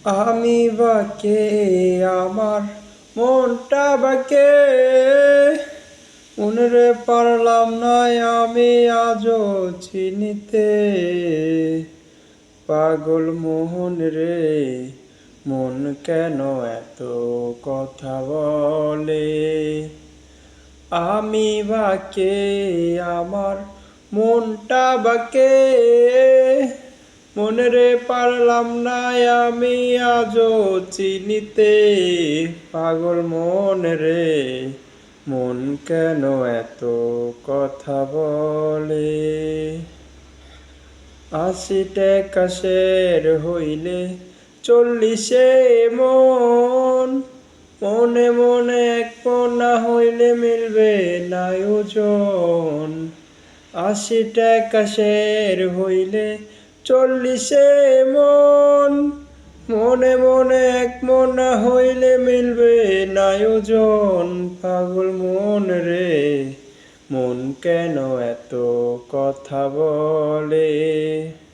আমি বাকে আমার মনটা বাকে মনরে পারলাম না আমি আজও চিনিতে। পাগল মোহন রে মন কেন এত কথা বলে। আমি বাকে আমার মনটা বাকে মনরে পারলাম না আমি আজও চিনিতে। পাগল মন রে মন কেন এত কথা বলে। ৮০ টাকা সের হইলে ৪০ মন, মনে মনে এক মন না হইলে মিলবে না ওজন। ৮০ টাকা সের হইলে ৪০ মন, মনে মনে এক মন না হইলে মিলবে না ওজন। পাগল মন রে মন কেন এত কথা বলে।